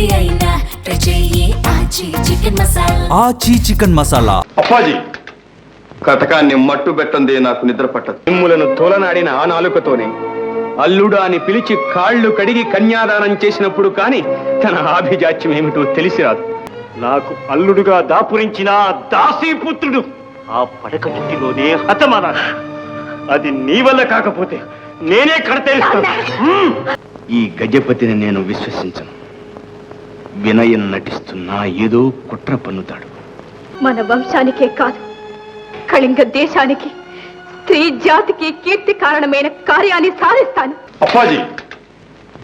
ఏది అయినా ట్రై చెయ్యి ఆచి చికెన్ మసాలా. ఆచి చికెన్ మసాలా. అప్పాజీ, కటకాన్ని మట్టు పెట్టందే నాకు నిద్ర పట్టదు. మిమ్ములను తోలనాడిన ఆ నాలుకతోనే అల్లుడా అని పిలిచి కాళ్ళు కడిగి కన్యాదానం చేసినప్పుడు కాని తన ఆభిజాత్యం ఏమిటో తెలిసి రాదు. నాకు అల్లుడుగా దాపురించిన దాసీపుత్రుడు ఆ పడక చుట్టిలోనే హతమానాడు. అది నీ వల్ల కాకపోతే నేనే కడతేస్తాను. ఈ గజపతిని నేను విశ్వసించను. వినయం నటిస్తున్నా ఏదో కుట్ర పన్నుతాడు. మన వంశానికే కాదు, కళింగ దేశానికి, స్త్రీ జాతికి కీర్తి కారణమైన కార్యాన్ని సాధిస్తాను. అప్పాజీ,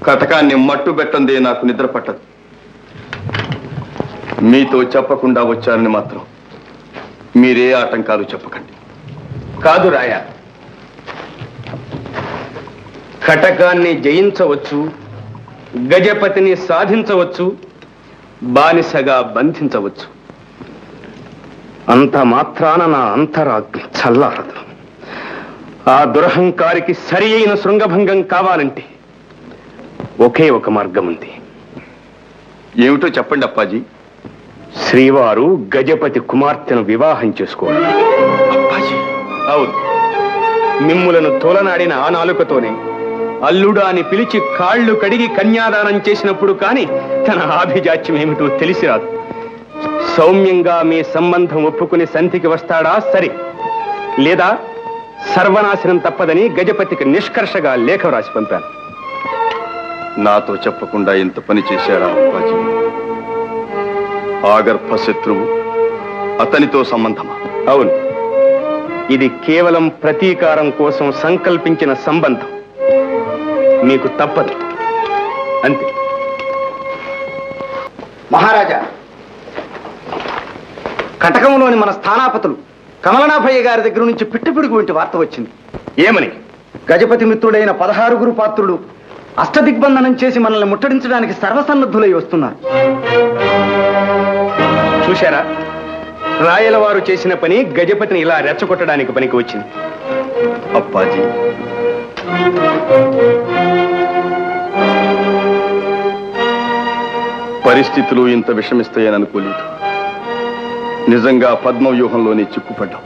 కటకాన్ని మట్టు పెట్టందే నాకు నిద్ర పట్టదు. మీతో చెప్పకుండా వచ్చారని మాత్రం మీరే ఆటంకాలు చెప్పకండి. కాదు రాయ, కటకాన్ని జయించవచ్చు, గజపతిని సాధించవచ్చు, బానిసగా బంధించవచ్చు. అంత మాత్రాన నా అంతరాగ్ని చల్లారదు. ఆ దురహంకారికి సరి అయిన శృంగభంగం కావాలంటే ఒకే ఒక మార్గం ఉంది. ఏమిటో చెప్పండి అప్పాజీ. శ్రీవారు గజపతి కుమార్తెను వివాహం చేసుకోవాలి. అప్పాజీ, అవును, మిమ్ములను తోలనాడిన ఆ నాలుకతోనే అల్లుడా అని పిలిచి కాళ్ళు కడిగి కన్యాదానం చేసినప్పుడు కాని తన ఆభిజాత్యం ఏమిటో తెలిసి రాదు. సౌమ్యంగా మీ సంబంధం ఒప్పుకుని సంధికి వస్తాడా సరే, లేదా సర్వనాశనం తప్పదని గజపతికి నిష్కర్షగా లేఖ రాసి పంపాను. నాతో చెప్పకుండా ఇంత పని చేశారా అప్పాజీ? ఆగర్భ శత్రువు, అతనితో సంబంధమా? అవును, ఇది కేవలం ప్రతీకారం కోసం సంకల్పించిన సంబంధం. మీకు తప్పదు, అంతే. మహారాజా, కటకంలోని మన స్థానాపతులు కమలనాభయ్య గారి దగ్గర నుంచి పిట్టుపిడుగు వంటి వార్త వచ్చింది. ఏమని? గజపతి మిత్రుడైన 16 పాత్రులు అష్టదిగ్బంధనం చేసి మనల్ని ముట్టడించడానికి సర్వసన్నద్ధులై వస్తున్నారు. చూశారా, రాయల వారు చేసిన పని గజపతిని ఇలా రెచ్చగొట్టడానికి పనికి వచ్చింది. అప్పాజీ, పరిస్థితులు ఇంత విషమిస్తాయని అనుకోలేదు. నిజంగా పద్మవ్యూహంలోనే చిక్కుపడ్డాం.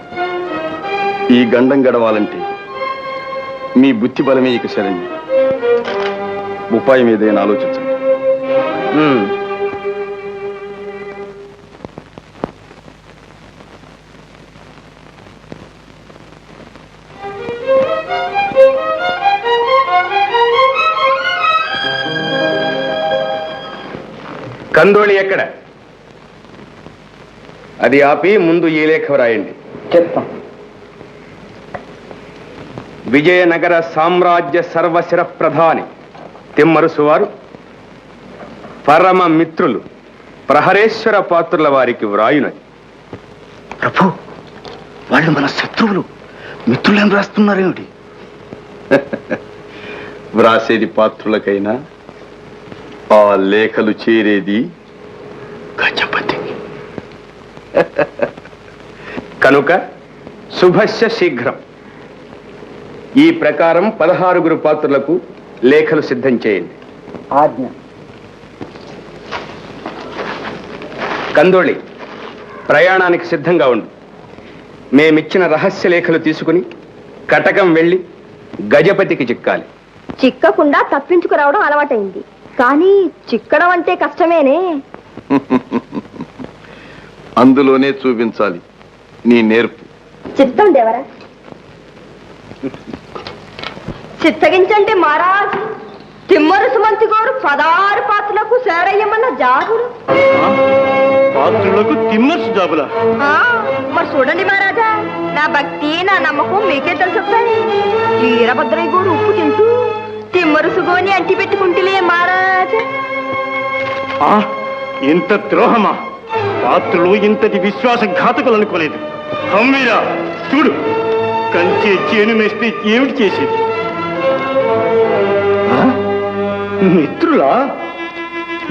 ఈ గండం గడవాలంటే మీ బుద్ధి బలమే ఇక శరణ్యం. ఉపాయం ఏదైనా ఆలోచించండి. కందోళి ఎక్కడ? అది ఆపి ముందు ఈ లేఖ రాయండి. చెప్తాం. విజయనగర సామ్రాజ్య సర్వశిర ప్రధాని తిమ్మరుసు వారు పరమ మిత్రులు ప్రహరేశ్వర పాత్రుల వారికి వ్రాయునది. ప్రభు, వాళ్ళు మన శత్రువులు. మిత్రులేం రాస్తున్నారేమిటి? వ్రాసేది పాత్రులకైనా ఆ లేఖలు చేరేది గజపతి. కనుక శుభస్య శీఘ్రం. ఈ ప్రకారం 16 పాత్రులకు లేఖలు సిద్ధం చేయండి. ఆజ్ఞ. కందోళి, ప్రయాణానికి సిద్ధంగా ఉండు. మేమిచ్చిన రహస్య లేఖలు తీసుకుని కటకం వెళ్ళి గజపతికి చిక్కాలి. చిక్కకుండా తప్పించుకురావడం అలవాటైంది, కానీ చిక్కడం అంటే కష్టమేనే. అందులోనే చూపించాలి నీ నేర్పు. చిత్తం దేవరా, చిత్తగించండి మహారాజ్. తిమ్మరుసు మంత్రి గారు 16 పాత్రలకు సేరయ్యమన్న జాబులు. పాత్రులకు తిమ్మరుసు జాబులా? మరి చూడండి మహారాజా, నా భక్తి నా నమ్మకం మీకే తెలుసు. వీరభద్రయ్య గోడు ఉప్పు తింటూ తిమ్మరుసు గోని అంటి పెట్టుకుంటులే మహారాజా. ఇంత ద్రోహమా? పాత్రులు ఇంతటి విశ్వాసఘాతకులు అనుకోలేదు. హమ్మీరా, చూడు, కంచే చేను మేస్తే ఏమిటి చేసేది? మిత్రులా,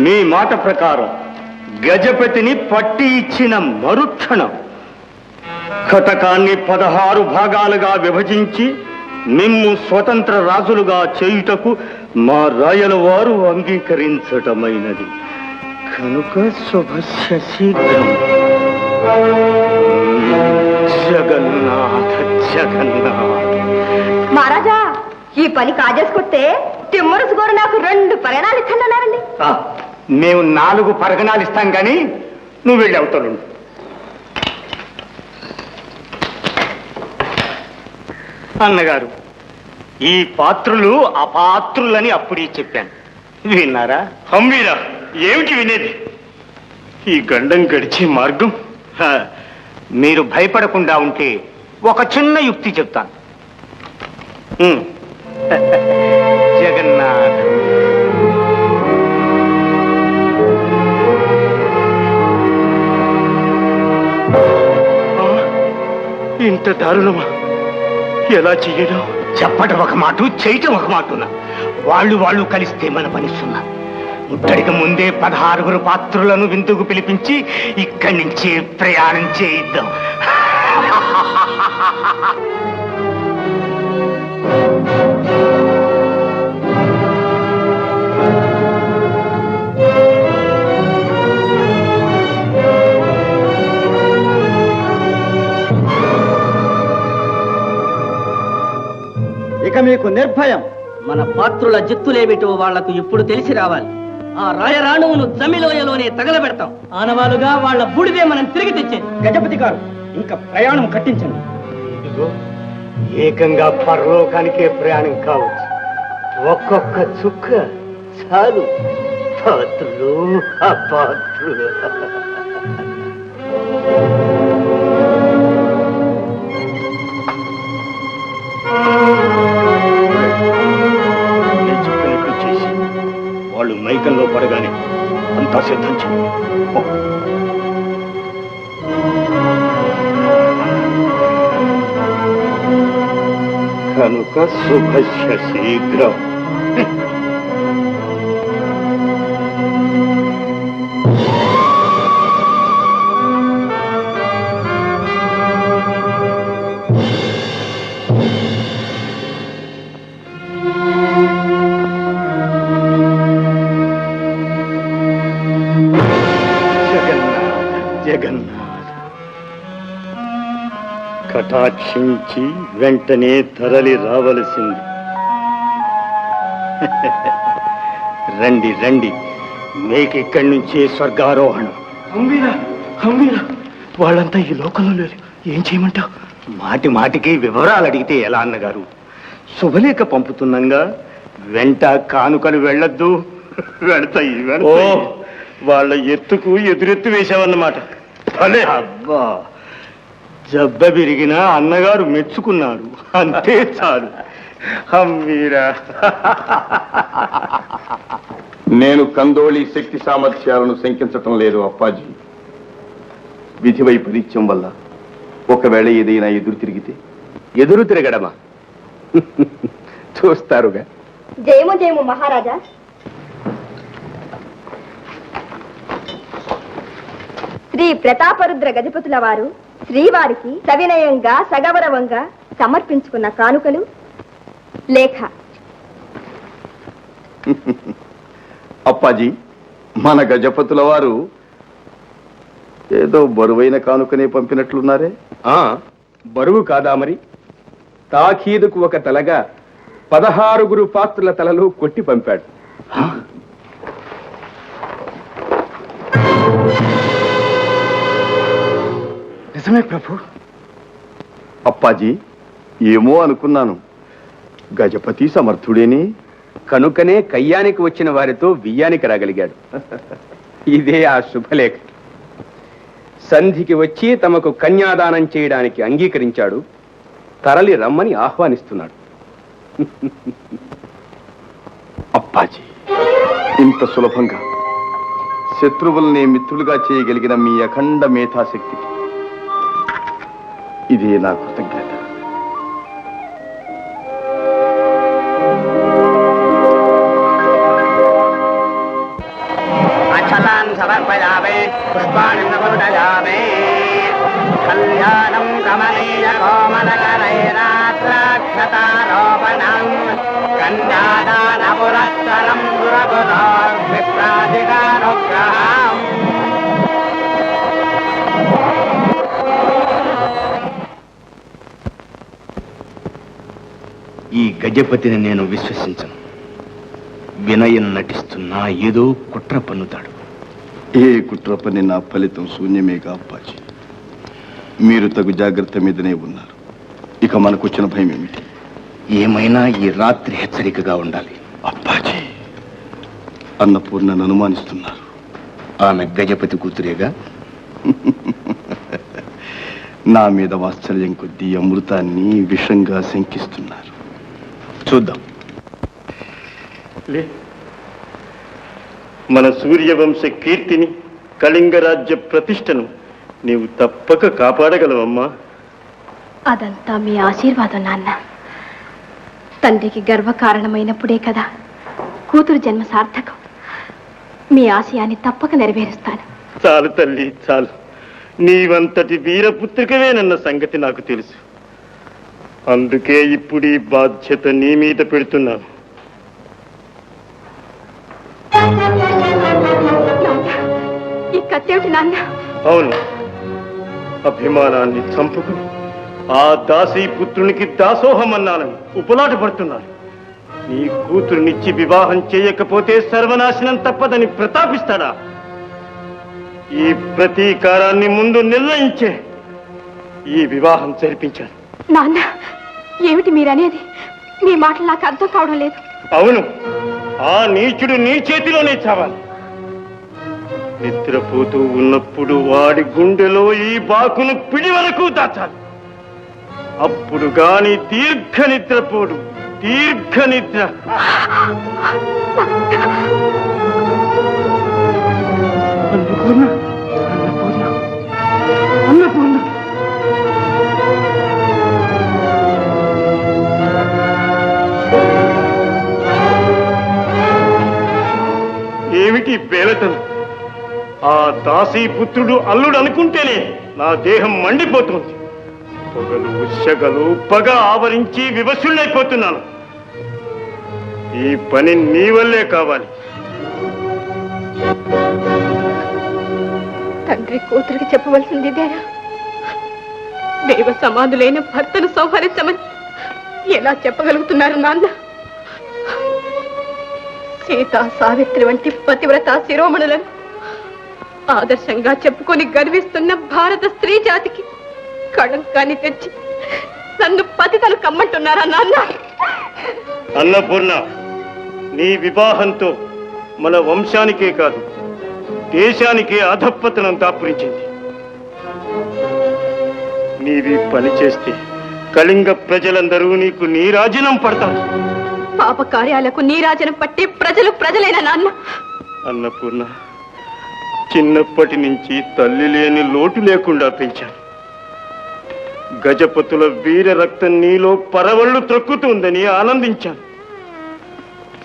మీ మాట ప్రకారం గజపతిని పట్టి ఇచ్చిన మరుక్షణం కటకాన్ని 16 భాగాలుగా విభజించి మిమ్ము స్వతంత్ర రాజులుగా చేయుటకు మా రాయల వారు అంగీకరించటమైనది. కనుక శుభస్య శీఘ్రం. జగన్నాథ జగన్నాథ. మహారాజా ఈ పని కాజేసుకొస్తే తిమ్మరుసు గారు నాకు 2 పరిణాలు ఇస్తానన్నారండి. మేము 4 పరగణాలు ఇస్తాం కానీ నువ్వు వెళ్ళి అవుతాడు. అన్నగారు, ఈ పాత్రులు అపాత్రులని అప్పుడే చెప్పాను, విన్నారా? హంవీరా, ఏమిటి వినేది? ఈ గండం గడిచే మార్గం. మీరు భయపడకుండా ఉంటే ఒక చిన్న యుక్తి చెప్తాను. జగన్నాథ్, ఇంత దారుణమా? ఎలా చెయ్యడం? చెప్పడం ఒక మాట, చేయటం ఒక మాటున్నా. వాళ్ళు కలిస్తే మన పనిస్తున్నా. ముట్టడికి ముందే 16 పాత్రులను విందుకు పిలిపించి ఇక్కడి నుంచి ప్రయాణం చేయిద్దాం. ఇక మీకు నిర్భయం. మన పాత్రుల జిత్తులేమిటో వాళ్లకు ఇప్పుడు తెలిసి రావాలి. ఆ రాయరాణువును జమిలోయలోనే తగలబెడతాం. ఆనవాలుగా వాళ్ళ బూడిదే మనం తిరిగి తెచ్చేది. గజపతి గారు, ఇంకా ప్రయాణం కట్టించండి. ఇదిగో, ఏకంగా పరలోకానికే ప్రయాణం కావచ్చు. ఒక్కొక్క చుక్క చాలు. పాత్రులు అపాత్రులు. వాళ్ళు మైకంలో పడగానే అంతా సిద్ధం చేయండి. కనుక శుభస్య శీఘ్రం. జగన్నాథ, కటాక్షించి వెంటనే తరలి రావలసింది. రండి రండి, మేకిక్కడి నుంచే స్వర్గారోహణం. హంవీరా, వాళ్ళంతా ఈ లోకంలో లేరు. ఏం చేయమంటావు? మాటి మాటికి వివరాలు అడిగితే ఎలా అన్నగారు? శుభలేఖ పంపుతున్నాగా, వెంట కానుకలు వెళ్ళొద్దు. వెళతాయి. వాళ్ళ ఎత్తుకు ఎదురెత్తు వేశావన్నమాట. అలే అబ్బా, జబ్బ విరిగినా అన్నగారు మెచ్చుకున్నారు, అంతే చాలు. హంవీరా, నేను కందోళి శక్తి సామర్థ్యాలను శంకించటం లేదు అప్పాజీ. విధి వైపరీత్యం వల్ల ఒకవేళ ఏదైనా ఎదురు తిరిగితే? ఎదురు తిరగడమా? చూస్తారుగా. జయము జయము మహారాజా. శ్రీ ప్రతాపరుద్ర గజపతుల వారు శ్రీవారికి సవినయంగా సగౌరవంగా సమర్పించుకున్న కానుకలు లేఖ. అప్పాజీ, మన గజపతుల వారు ఏదో బరువైన కానుకనే పంపినట్లున్నారే? బరువు కాదా మరి? తాకీదుకు ఒక తలగా 16 పాత్రుల తలలు కొట్టి పంపాడు. నిజమే ప్రభు. అప్పాజీ, ఏమో అనుకున్నాను. గజపతి సమర్థుడేనే, కనుకనే కయ్యానికి వచ్చిన వారితో వియ్యానికి రాగలిగాడు. ఇదే ఆ శుభలేఖ. సంధికి వచ్చి తమకు కన్యాదానం చేయడానికి అంగీకరించాడు. తరలి రమ్మని ఆహ్వానిస్తున్నాడు. అప్పాజీ, ఇంత సులభంగా శత్రువుల్ని మిత్రులుగా చేయగలిగిన మీ అఖండ మేధాశక్తికి ఇదే నా కృతజ్ఞత. అక్షతాన్ సమర్పయామి, పుష్పాణి సమర్పయామి. కళ్యాణం కమనీయ కోమలకరైరాత్రాక్షతారోపణం కన్యాదాన పురస్సరం సురగురోర్విప్రాధికానుగ్రహం గజపతిని నేను విశ్వసించను. వినయం నటిస్తున్నా ఏదో కుట్ర పన్నుతాడు. ఏ కుట్ర పని నా ఫలితం శూన్యమేగా అప్పాజీ. మీరు తగు జాగ్రత్త మీదనే ఉన్నారు. ఇక మనకొచ్చిన భయం ఏమిటి? ఏమైనా ఈ రాత్రి హెచ్చరికగా ఉండాలి. అప్పాజీ, అన్నపూర్ణను అనుమానిస్తున్నారు. ఆమె గజపతి కూతురేగా. నా మీద వాత్సల్యం కొద్దీ అమృతాన్ని విషంగా శంకిస్తున్నారు. చూద్దాం. మన సూర్యవంశ కీర్తిని, కళింగ రాజ్య ప్రతిష్టను నీవు తప్పక కాపాడగలవమ్మా. అదంతా మీ ఆశీర్వాదం నాన్న. తండ్రికి గర్వకారణమైనప్పుడే కదా కూతురు జన్మ సార్థకం. మీ ఆశయాన్ని తప్పక నెరవేరుస్తాను. చాలు తల్లి, చాలు. నీవంతటి వీరపుత్రికవేనన్న సంగతి నాకు తెలుసు. అందుకే ఇప్పుడు ఈ బాధ్యత నీ మీద పెడుతున్నాను. ఈ కత్తేమిటి నాన్న? అవును, అభిమానాన్ని చంపుకుని ఆ దాసీ పుత్రునికి దాసోహం అన్నానని ఉపలాట పడుతున్నారు. నీ కూతురునిచ్చి వివాహం చేయకపోతే సర్వనాశనం తప్పదని ప్రతాపిస్తాడా? ఈ ప్రతీకారాన్ని ముందు నిర్ణయించే ఈ వివాహం జరిపించాను. నాన్న, ఏమిటి మీరనేది? మీ మాటలు నాకు అర్థం కావడం లేదు. అవును, ఆ నీచుడు నీ చేతిలోనే చావాలి. నిద్రపోతూ ఉన్నప్పుడు వాడి గుండెలో ఈ బాకును పిడి వరకు దాచాలి. అప్పుడు గాని దీర్ఘ నిద్రపోడు. దీర్ఘ నిద్ర. అన్నపూర్ణ, అన్నపూర్ణ, అన్నపూర్ణ. ఏమిటి బేలతనం? ఆ దాసీ పుత్రుడు అల్లుడు అనుకుంటేనే నా దేహం మండిపోతుంది. పొగలు ఉష్యగలు పగ ఆవరించి వివశుళ్ళైపోతున్నాను. ఈ పని నీ వల్లే కావాలి. తండ్రి కూతురికి చెప్పవలసింది ఇదేనా? దైవ సమాధులైన భర్తను సంహరించమని ఎలా చెప్పగలుగుతున్నారు నాన్న? సీతా సావిత్రి వంటి పతివ్రత శిరోమణులను ఆదర్శంగా చెప్పుకొని గర్విస్తున్న భారత స్త్రీ జాతికి కళంకాన్ని తెచ్చి నన్ను పతితలు కమ్మంటున్నారా నాన్న? అన్నపూర్ణ, నీ వివాహంతో మన వంశానికే కాదు దేశానికే అధపతనం దాపురించింది. నీవి పని చేస్తే కళింగ ప్రజలందరూ నీకు నీరాజనం పడతారు. పాప కార్యాలకు నీరాజనం పట్టి ప్రజలు ప్రజలైన నాన్న. అన్నపూర్ణ, చిన్నప్పటి నుంచి తల్లి లేని లోటు లేకుండా పెంచాను. గజపతుల వీర రక్తం నీలో పరవళ్లు త్రొక్కుతుందని ఆనందించాను.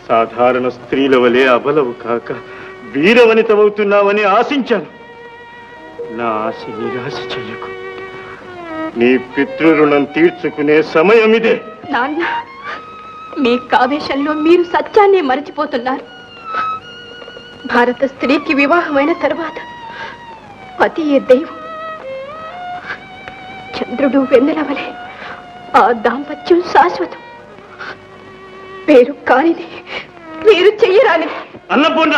సాధారణ స్త్రీల వలె అబలవు కాక వీరవనితమవుతున్నావని ఆశించాను. నా ఆశ నిరాశ చెయ్యకు. నీ పితృరుణం తీర్చుకునే సమయం ఇదే. నాన్న, మీ కావేశంలో మీరు సత్యాన్ని మరచిపోతున్నారు. భారత స్త్రీకి వివాహమైన తరువాత పతియే దైవం. చంద్రుడు వెన్నెలవలే ఆ దాంపత్యం శాశ్వతం. పేరు కానిది, మీరు చెయ్యరానిది. అన్నపూర్ణ,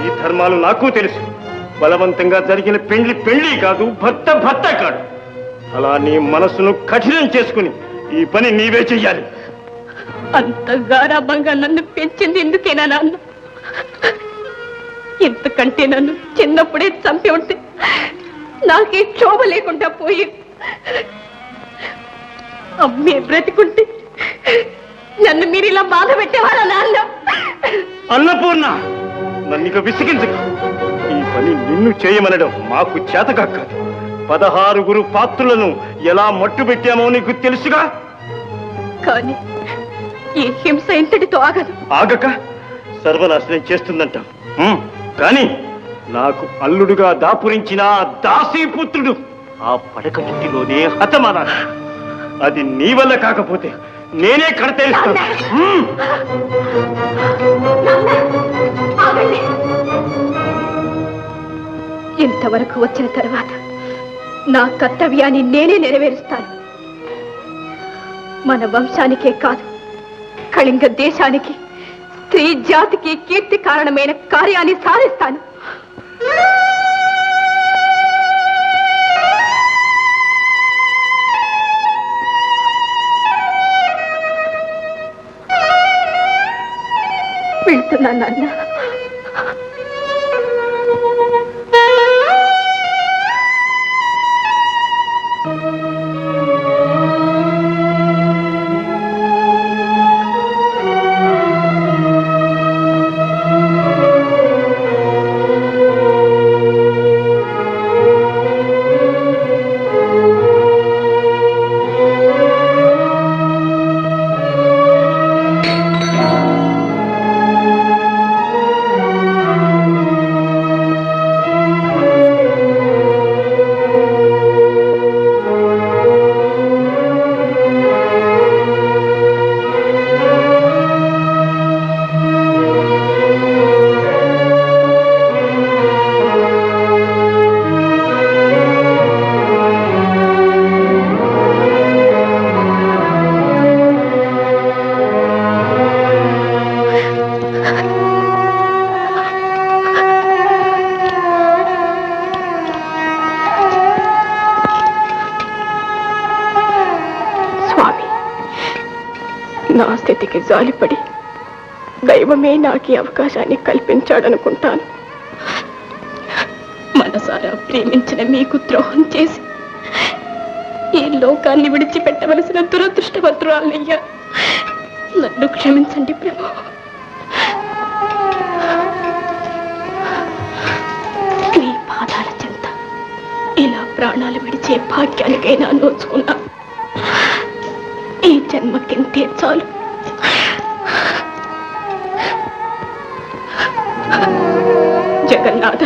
ఈ ధర్మాలు నాకు తెలుసు. బలవంతంగా జరిగిన పెళ్లి కాదు, భర్త కాదు. అలా నీ మనసును కఠినం చేసుకుని ఈ పని నీవే చెయ్యాలి. అంత గారాబంగా నన్ను పెంచింది ఎందుకేనా నాన్న? ఇంతకంటే నన్ను చిన్నప్పుడే చంపి ఉంటే నాకే క్షోభ లేకుండా పోయి అమ్మే బ్రతికుంటే నన్ను మీరు ఇలా బాధ పెట్టేవారా నాన్న? అన్నపూర్ణ, నన్ను విసిగించకు. ఈ పని నిన్ను చేయమనడం మాకు చేతగా కాదు. 16 పాత్రులను ఎలా మట్టు పెట్టామో నీకు తెలుసుగా. కానీ ఈ హింస ఇంతటితో ఆగదు. ఆగక సర్వనాశనం చేస్తుందంట. కానీ నాకు అల్లుడుగా దాపురించిన దాసీపుత్రుడు ఆ పడక చుట్టిలోనే హతమానాలి. అది నీ వల్ల కాకపోతే నేనే కడతేస్తాను. ఇంతవరకు వచ్చిన తర్వాత నా కర్తవ్యాన్ని నేనే నెరవేరుస్తాను. మన వంశానికే కాదు, కళింగ దేశానికి స్త్రీ జాతికి కీర్తి కారణమైన కార్యాన్ని సాధిస్తాను. వెళ్తున్నాను నాన్న. నా స్థితికి జాలిపడి దైవమే నాకు ఈ అవకాశాన్ని కల్పించాడనుకుంటాను. మనసారా ప్రేమించిన మీకు ద్రోహం చేసి ఈ లోకాన్ని విడిచిపెట్టవలసిన దురదృష్టవంతురాలయ్యా. నన్ను క్షమించండి ప్రభు. నీ పాదాల చెంత ఇలా ప్రాణాలు విడిచే భాగ్యానికైనా నోచుకున్నా. ఈ జన్మకింతే చాలు. జగన్నాథ,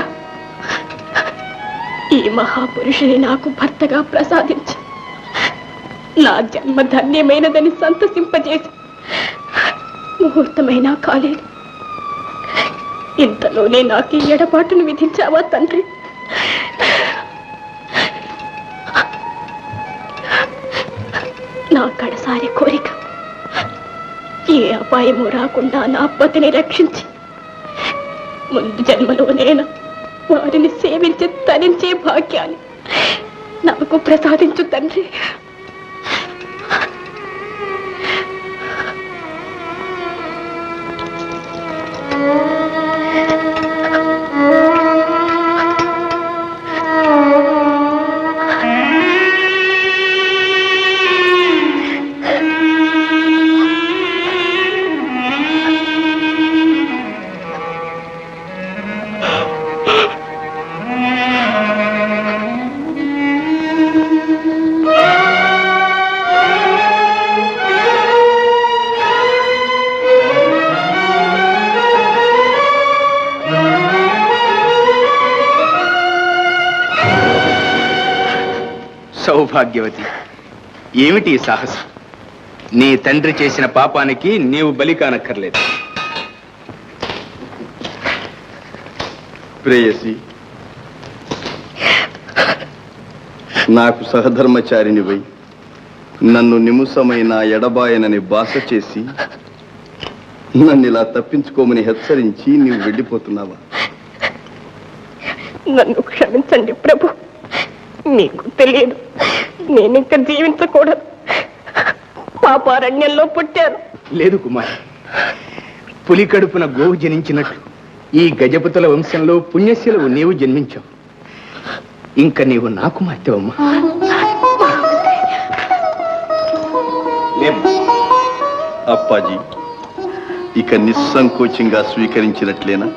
ఈ మహాపురుషుని నాకు భర్తగా ప్రసాదించి నా జన్మ ధన్యమైనదని సంతసింపజేసి ముహూర్తమైనా కాలేదు. ఇంతలోనే నాకు ఈ ఎడబాటును విధించావా తండ్రి? నా కడసారి కోరిక ఏ అపాయము రాకుండా నా పతిని రక్షించి ముందు జన్మలోనేనా వారిని సేవించి తరించే భాగ్యాన్ని నాకు ప్రసాదించు తండ్రి. సౌభాగ్యవతి, ఏమిటి సాహసం? నీ తండ్రి చేసిన పాపానికి నీవు బలి కానక్కర్లేదు. ప్రేయసి, నాకు సహధర్మచారినివై నన్ను నిముసమైన ఎడబాయనని బాస చేసి నన్ను ఇలా తప్పించుకోమని హెచ్చరించి నీవు వెళ్ళిపోతున్నావా? నన్ను క్షమించండి ప్రభు. మీకు తెలియదు, నేను ఇంకా జీవించకూడదు. పాపారణ్యంలో పుట్టాను. లేదు కుమారి, పులి కడుపున గోవు జనించినట్లు ఈ గజపతుల వంశంలో పుణ్యశీలవు నీవు జన్మించావు. ఇంక నీవు నా కుమార్తెవమ్మా. అప్పాజీ, ఇక నిస్సంకోచంగా స్వీకరించినట్లేనా?